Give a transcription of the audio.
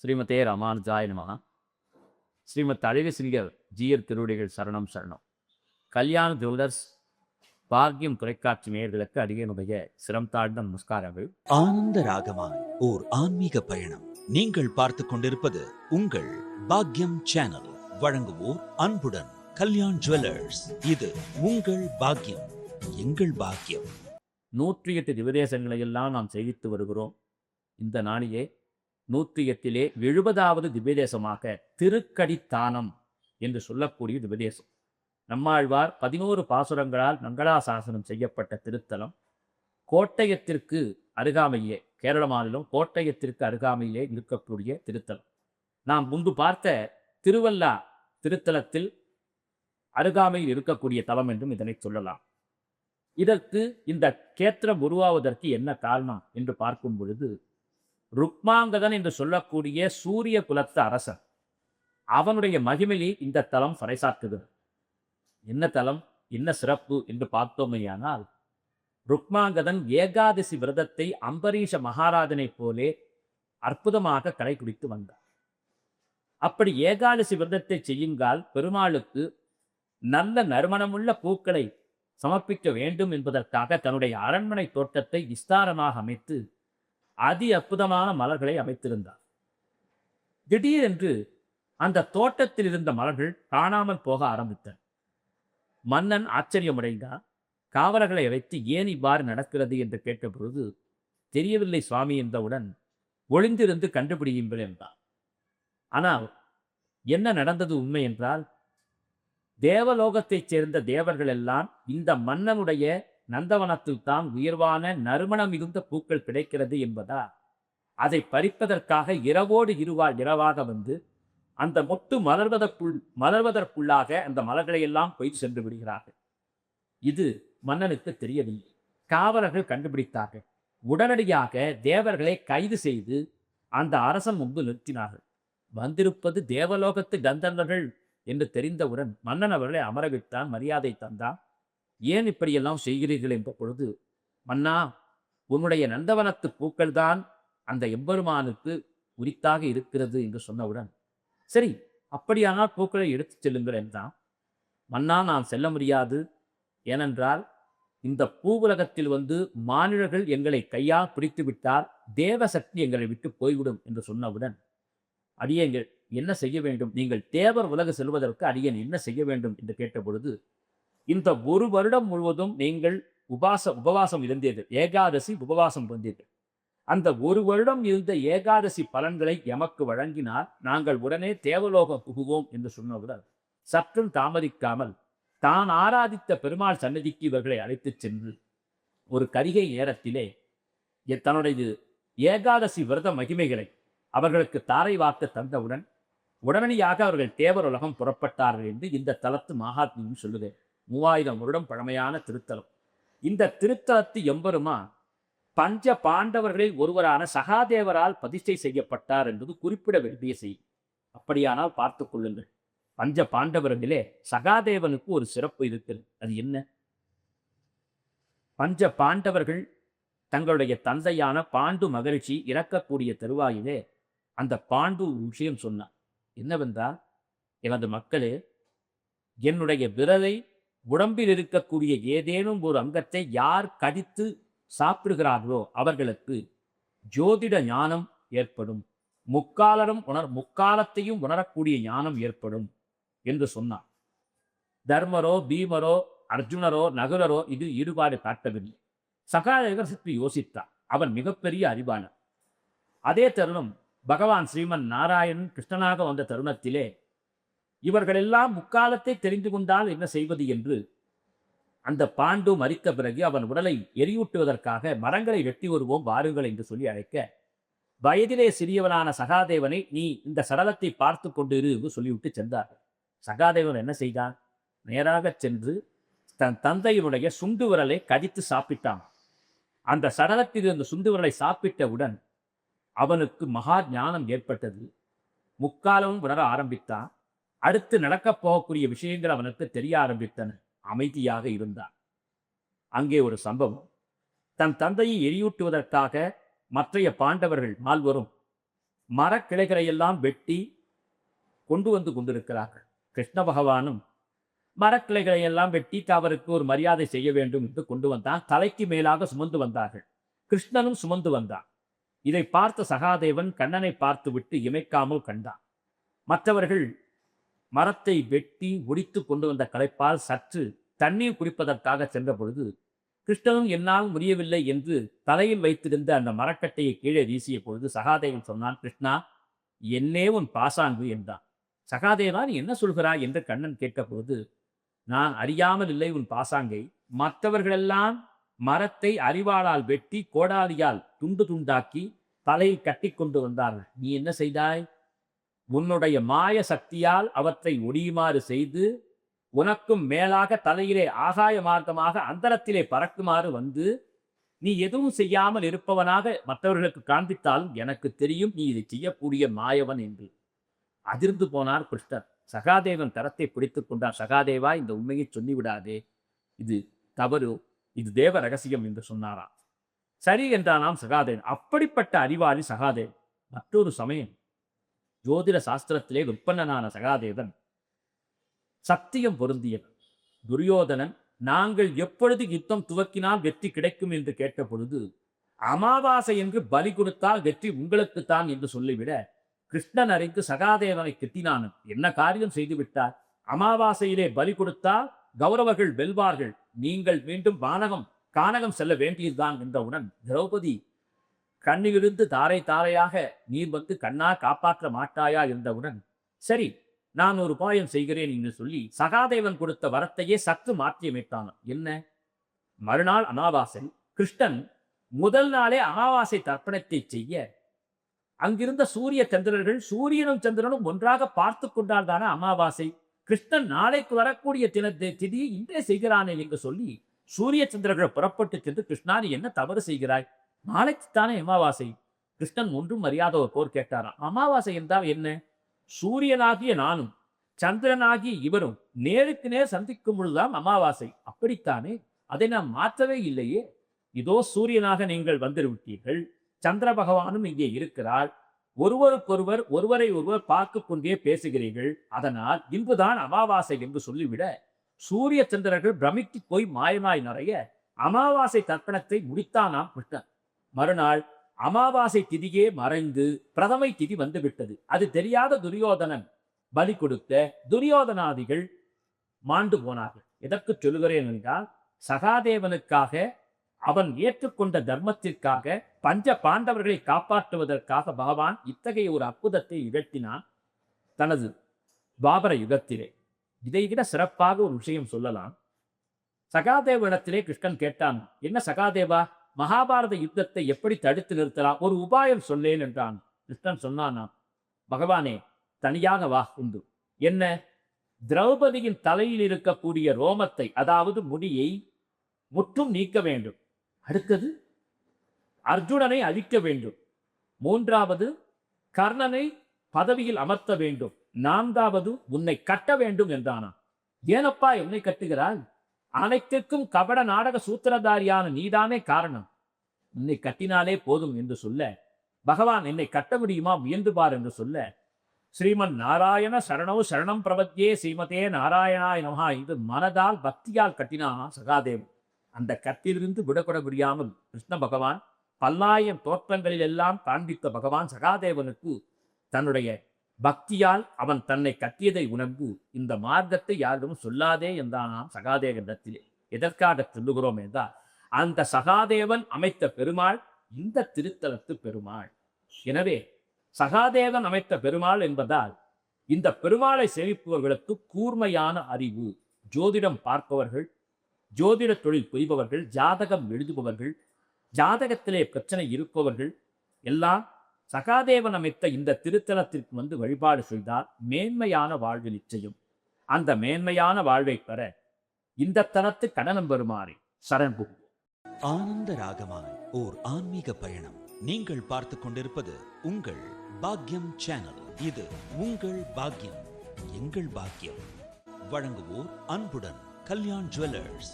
ஸ்ரீமதே ராமானுஜாய நமஹ. ஸ்ரீமத் அழகுசிங்கர் ஜீயர் திருவடிகள் சரணம் சரணம். கல்யாண ஜுவல்லர்ஸ் பாக்யம் தொலைக்காட்சி நேயர்களுக்கு அடியனுடைய சிரம் தாழ்ந்த நமஸ்காரங்கள். ஆனந்த ராகமாய் ஓர் ஆன்மீக பயணம். நீங்கள் பார்த்து கொண்டிருப்பது உங்கள் பாக்யம் சேனல். வழங்குவோர் அன்புடன் கல்யாண் ஜுவல்லர்ஸ். இது உங்கள் பாக்யம், எங்கள் பாக்யம். 108 திவதேசங்களை எல்லாம் நாம் செய்வித்து வருகிறோம். இந்த நாளிலே 108லே 70வது திவ்யதேசமாக திருக்கடித்தானம் என்று சொல்லக்கூடிய திவ்யதேசம். நம்மாழ்வார் 11 பாசுரங்களால் மங்களாசாசனம் செய்யப்பட்ட திருத்தலம். கோட்டயத்திற்கு அருகாமையிலே, கேரள மாநிலம் கோட்டயத்திற்கு அருகாமையிலே இருக்கக்கூடிய திருத்தலம். நாம் முன்பு பார்த்த திருவல்லா திருத்தலத்தில் அருகாமையில் இருக்கக்கூடிய தலம் என்றும் இதனை சொல்லலாம். இதற்கு இந்த கேத்திரம் உருவாவதற்கு என்ன காரணம் என்று பார்க்கும் பொழுது, ருக்மாங்கதன் என்று சொல்லக்கூடிய சூரிய குலத்து அரசன், அவனுடைய மகிமையை இந்த தலம் பறைசாற்றுகிறது. என்ன தலம், என்ன சிறப்பு என்று பார்த்தோமேயானால், ருக்மாங்கதன் ஏகாதசி விரதத்தை அம்பரீஷ மகாராஜனைப் போலே அற்புதமாக கடைபிடித்து வந்தார். அப்படி ஏகாதசி விரதத்தை செய்யுங்கால் பெருமாளுக்கு நல்ல நறுமணமுள்ள பூக்களை சமர்ப்பிக்க வேண்டும் என்பதற்காக தன்னுடைய அரண்மனை தோட்டத்தை விஸ்தாரமாக அமைத்து அதி அற்புதமான மலர்களை அமைத்திருந்தார். திடீரென்று அந்த தோட்டத்தில் இருந்த மலர்கள் காணாமல் போக ஆரம்பித்தன. மன்னன் ஆச்சரியமடைந்தார். காவலர்களை வைத்து ஏன் இவ்வாறு நடக்கிறது என்று கேட்டபொழுது, தெரியவில்லை சுவாமி என்றவுடன், ஒளிந்திருந்து கண்டுபிடியுங்கள் என்றார். ஆனால் என்ன நடந்தது உண்மை என்றால், தேவலோகத்தைச் சேர்ந்த தேவர்கள் எல்லாம் இந்த மன்னனுடைய நந்தவனத்தில் தான் உயர்வான நறுமணம் மிகுந்த பூக்கள் கிடைக்கிறது என்பதா அதை பறிப்பதற்காக இரவோடு இரவாக வந்து அந்த மொட்டு மலர்வதற்குள்ளாக அந்த மலர்களை எல்லாம் போய் சென்று விடுகிறார்கள். இது மன்னனுக்கு தெரியவில்லை. காவலர்கள் கண்டுபிடித்தார்கள். உடனடியாக தேவர்களை கைது செய்து அந்த அரசன் முன்பு நிறுத்தினார்கள். வந்திருப்பது தேவலோகத்து கந்தர்வர்கள் என்று தெரிந்தவுடன் மன்னன் அவர்களை அமரவிட்டான், மரியாதை தந்தான். ஏன் இப்படியெல்லாம் செய்கிறீர்கள் என்ற பொழுது, மன்னா, உன்னுடைய நந்தவனத்து பூக்கள் தான் அந்த எம்பெருமானுக்கு உரித்தாக இருக்கிறது என்று சொன்னவுடன், சரி அப்படியானால் பூக்களை எடுத்துச் செல்லுங்கள் என்றான். மன்னா, நான் செல்ல முடியாது. ஏனென்றால் இந்த பூவுலகத்தில் வந்து மானிடர்கள் எங்களை கையால் பிடித்து விட்டால் தேவசக்தி எங்களை விட்டு போய்விடும் என்று சொன்னவுடன், அடியேங்கள் என்ன செய்ய வேண்டும், நீங்கள் தேவர் உலக செல்வதற்கு அடியேன் என்ன செய்ய வேண்டும் என்று கேட்டபொழுது, இந்த 1 வருடம் முழுவதும் நீங்கள் உபவாசம் இருந்தீர்கள், ஏகாதசி உபவாசம் இருந்தீர்கள். அந்த 1 வருடம் இருந்த ஏகாதசி பலன்களை எமக்கு வழங்கினால் நாங்கள் உடனே தேவலோகம் புகுவோம் என்று சொன்னவுடன், சற்றும் தாமதிக்காமல் தான் ஆராதித்த பெருமாள் சன்னதிக்கு இவர்களை அழைத்துச் சென்று ஒரு கரிகை நேரத்திலே தன்னுடைய ஏகாதசி விரத மகிமைகளை அவர்களுக்கு தாரை வார்த்து தந்தவுடன் உடனடியாக அவர்கள் தேவர் உலகம் புறப்பட்டார்கள் என்று இந்த தலத்து மகாத்மியம் சொல்லுது. 3000 வருடம் பழமையான திருத்தலம். இந்த திருத்தலத்து எம்பெருமான் பஞ்ச பாண்டவர்களில் ஒருவரான சகாதேவரால் பிரதிஷ்டை செய்யப்பட்டார் என்பது குறிப்பிட வேண்டிய செய்தி. அப்படியானால் பார்த்துக் கொள்ளுங்கள், பஞ்ச பாண்டவர்களிலே சகாதேவனுக்கு ஒரு சிறப்பு இருக்கிறது. அது என்ன? பஞ்ச பாண்டவர்கள் தங்களுடைய தந்தையான பாண்டு மகரிஷி இறக்கக்கூடிய தருவாயிலே அந்த பாண்டு விஷயம் சொன்னார். என்னவென்றால், எனது மக்களே, என்னுடைய விரலை உடம்பில் இருக்கக்கூடிய ஏதேனும் ஒரு அங்கத்தை யார் கடித்து சாப்பிடுகிறார்களோ அவர்களுக்கு ஜோதிட ஞானம் ஏற்படும், முக்காலத்தையும் உணரக்கூடிய ஞானம் ஏற்படும் என்று சொன்னார். தர்மரோ பீமரோ அர்ஜுனரோ நகுலரோ இது ஈடுபாடு காட்டவில்லை. சகாதேவர் சற்று யோசித்தார். அவன் மிகப்பெரிய அறிவாளர். அதே தருணம் பகவான் ஸ்ரீமன் நாராயணன் கிருஷ்ணனாக வந்த தருணத்திலே இவர்களெல்லாம் முக்காலத்தை தெரிந்து கொண்டால் என்ன செய்வது என்று அந்த பாண்டு மரித்த பிறகு அவன் உடலை எரியூட்டுவதற்காக மரங்களை வெட்டி வருவோம் வாருங்கள் என்று சொல்லி அழைக்க, வயதிலே சிறியவனான சகாதேவனை நீ இந்த சடலத்தை பார்த்து கொண்டிரு என்று சொல்லிவிட்டு சென்றார்கள். சகாதேவன் என்ன செய்தான்? நேராக சென்று தன் தந்தையினுடைய சுண்டு விரலை கடித்து சாப்பிட்டான். அந்த சடலத்தில் இருந்த சுண்டு விரலை சாப்பிட்டவுடன் அவனுக்கு மகா ஞானம் ஏற்பட்டது. முக்காலமும் உணர ஆரம்பித்தான். அடுத்து நடக்கப் போகக்கூடிய விஷயங்கள் அவனுக்கு தெரிய ஆரம்பித்தன. அமைதியாக இருந்தான். அங்கே ஒரு சம்பவம். தன் தந்தையை எரியூட்டுவதற்காக மற்றைய பாண்டவர்கள் 4வரும் மரக்கிளைகளை எல்லாம் வெட்டி கொண்டு வந்து கொண்டிருக்கிறார்கள். கிருஷ்ண பகவானும் மரக்கிளைகளை எல்லாம் வெட்டி அவருக்கு ஒரு மரியாதை செய்ய வேண்டும் என்று கொண்டு வந்தான். தலைக்கு மேலாக சுமந்து வந்தார்கள். கிருஷ்ணனும் சுமந்து வந்தான். இதை பார்த்த சகாதேவன் கண்ணனை பார்த்துவிட்டு இமைக்காமல் கண்டான். மற்றவர்கள் மரத்தை வெட்டி முடித்து கொண்டு வந்த களைப்பால் சற்று தண்ணீர் குடிப்பதற்காக சென்ற பொழுது கிருஷ்ணனும் என்னால் முடியவில்லை என்று தலையில் வைத்திருந்த அந்த மரக்கட்டையை கீழே வீசிய பொழுது சகாதேவன் சொன்னான், கிருஷ்ணா, என்னே உன் பாசாங்கு என்றான். சகாதேவா, நீ என்ன சொல்கிறாய் என்று கண்ணன் கேட்கபோது, நான் அறியாமல் இல்லை உன் பாசாங்கை. மற்றவர்களெல்லாம் மரத்தை அரிவாளால் வெட்டி கோடாலியால் துண்டு துண்டாக்கி தலையை கட்டி கொண்டு வந்தார்கள். நீ என்ன செய்தாய்? உன்னுடைய மாய சக்தியால் அவற்றை ஒடியுமாறு செய்து உனக்கும் மேலாக தலையிலே ஆகாய மார்க்கமாக அந்தரத்திலே பறக்குமாறு வந்து நீ எதுவும் செய்யாமல் இருப்பவனாக மற்றவர்களுக்கு காண்பித்தாலும் எனக்கு தெரியும் நீ இதை செய்யக்கூடிய மாயவன் என்று. அதிர்ந்து போனார் கிருஷ்ணர். சகாதேவன் கரத்தை பிடித்துக் கொண்டார். சகாதேவா, இந்த உண்மையை சொல்லிவிடாதே, இது தவறு, இது தேவ ரகசியம் என்று சொன்னாராம். சரி என்றானாம் சகாதேவன். அப்படிப்பட்ட அறிவாளி சகாதேவன். மற்றொரு சமயம் ஜோதிட சாஸ்திரத்திலே விற்பன்னனான சகாதேவன் சத்தியம் பொருந்தியவன். துரியோதனன் நாங்கள் எப்பொழுது யுத்தம் துவக்கினால் வெற்றி கிடைக்கும் என்று கேட்ட பொழுது, அமாவாசை என்று பலி கொடுத்தால் வெற்றி உங்களுக்குத்தான் என்று சொல்லிவிட கிருஷ்ணன் அறிந்து சகாதேவனை திட்டினான். என்ன காரியம் செய்து விட்டார்? அமாவாசையிலே பலி கொடுத்தால் கௌரவர்கள் வெல்வார்கள், நீங்கள் மீண்டும் கானகம் செல்ல வேண்டியதுதான் என்றவுடன் திரௌபதி கண்ணிலிருந்து தாரை தாரையாக நீர் வந்து கண்ணா காப்பாற்ற மாட்டாயா என்றவுடன், சரி நான் ஒரு உபாயம் செய்கிறேன் என்று சொல்லி சகாதேவன் கொடுத்த வரத்தையே சற்று மாற்றியமைத்தான். என்ன? மறுநாள் அமாவாசை. கிருஷ்ணன் முதல் நாளே அமாவாசை தர்ப்பணத்தை செய்ய அங்கிருந்த சூரிய சந்திரர்கள் சூரியனும் சந்திரனும் ஒன்றாக பார்த்து கொண்டால் தானே அமாவாசை. கிருஷ்ணன் நாளைக்கு வரக்கூடிய திதியை இன்றே செய்கிறானே என்று சொல்லி சூரிய சந்திரர்கள் புறப்பட்டு சென்று, கிருஷ்ணா, நீ என்ன தவறு செய்கிறாய்? நாளைக்குத்தானே அமாவாசை. கிருஷ்ணன் ஒன்றும் அறியாத ஒரு போர் கேட்டாராம். அமாவாசை என்றால் என்ன? சூரியனாகிய நானும் சந்திரனாகிய இவரும் நேருக்கு நேர் சந்திக்கும் பொழுதுதான் அமாவாசை. அப்படித்தானே? அதை நாம் மாற்றவே இல்லையே. இதோ சூரியனாக நீங்கள் வந்துவிட்டீர்கள், சந்திர பகவானும் இங்கே இருக்கிறார், ஒருவருக்கொருவர் ஒருவரை ஒருவர் பார்த்து கொண்டே பேசுகிறீர்கள், அதனால் இன்றுதான் அமாவாசை என்று சொல்லிவிட சூரிய சந்திரர்கள் பிரமித்து போய் மாயமாய் நிறைய அமாவாசை தர்ப்பணத்தை முடித்தானாம் கிருஷ்ணன். மறுநாள் அமாவாசை திதியே மறைந்து பிரதமை திதி வந்துவிட்டது. அது தெரியாத துரியோதனன் பலி கொடுத்த துரியோதனாதிகள் மாண்டு போனார்கள். எதற்கு சொல்லுகிறேன் என்றால், சகாதேவனுக்காக அவன் ஏற்றுக்கொண்ட தர்மத்திற்காக பஞ்ச பாண்டவர்களை காப்பாற்றுவதற்காக பகவான் இத்தகைய ஒரு அற்புதத்தை நிகழ்த்தினான் தனது துவாபர யுகத்திலே. இதைவிட சிறப்பாக ஒரு விஷயம் சொல்லலாம். சகாதேவனிடத்திலே கிருஷ்ணன் கேட்டான், என்ன சகாதேவா, மகாபாரத யுத்தத்தை எப்படி தடுத்து நிறுத்தலாம்? ஒரு உபாயம் சொல்லேன் என்றான். கிருஷ்ணன் சொன்னானாம், பகவானே, தனியாக வா உண்டு. என்ன? திரௌபதியின் தலையில் இருக்கக்கூடிய ரோமத்தை, அதாவது முடியை முற்றும் நீக்க வேண்டும். அடுத்தது அர்ஜுனனை அழிக்க வேண்டும். மூன்றாவது கர்ணனை பதவியில் அமர்த்த வேண்டும். நான்காவது உன்னை கட்ட வேண்டும் என்றானாம். ஏனப்பா என்னை கட்டுகிறாய்? அனைத்திற்கும் கபட நாடக சூத்திரதாரியான நீதானே காரணம். என்னை கட்டினாலே போதும் என்று சொல்ல, பகவான் என்னை கட்ட முடியுமா, முயன்று பார் என்று சொல்ல, ஸ்ரீமன் நாராயண சரணோ சரணம் பிரபத்தியே ஸ்ரீமதே நாராயணாய நமஹா இது மனதால் பக்தியால் கட்டினானா சகாதேவன். அந்த கட்டிலிருந்து விடப்பட முடியாமல் கிருஷ்ண பகவான் பல்லாயிரம் தோற்றங்களில் எல்லாம் காண்பித்த பகவான் சகாதேவனுக்கு தன்னுடைய பக்தியால் அவன் தன்னை கட்டியதை உணர்ந்து இந்த மார்க்கத்தை யாரிடமும் சொல்லாதே என்றானாம் சகாதேவனிடத்திலே. எதற்காக சொல்லுகிறோம் என்றால், அந்த சகாதேவன் அமைத்த பெருமாள் இந்த திருத்தலத்து பெருமாள். எனவே சகாதேவன் அமைத்த பெருமாள் என்பதால் இந்த பெருமாளை சேவிப்பவர்களுக்கு கூர்மையான அறிவு, ஜோதிடம் பார்ப்பவர்கள், ஜோதிட தொழில் புரிபவர்கள், ஜாதகம் எழுதுபவர்கள், ஜாதகத்திலே பிரச்சனை இருப்பவர்கள் எல்லாம் சகாதேவன் அமைத்த இந்த திருத்தலத்திற்கு வந்து வழிபாடு செய்தால் மேன்மையான வாழ்வு நிச்சயம். அந்த மேன்மையான வாழ்வை பெற இந்த தலத்து கடனம் பெறுமாறு சரண் புகுவோம். ஆனந்த ராகமாய் ஓர் ஆன்மீக பயணம். நீங்கள் பார்த்து கொண்டிருப்பது உங்கள் பாக்யம் சேனல். இது உங்கள் பாக்யம், எங்கள் பாக்கியம். வழங்குவோர் அன்புடன் கல்யாண் ஜுவல்லர்ஸ்.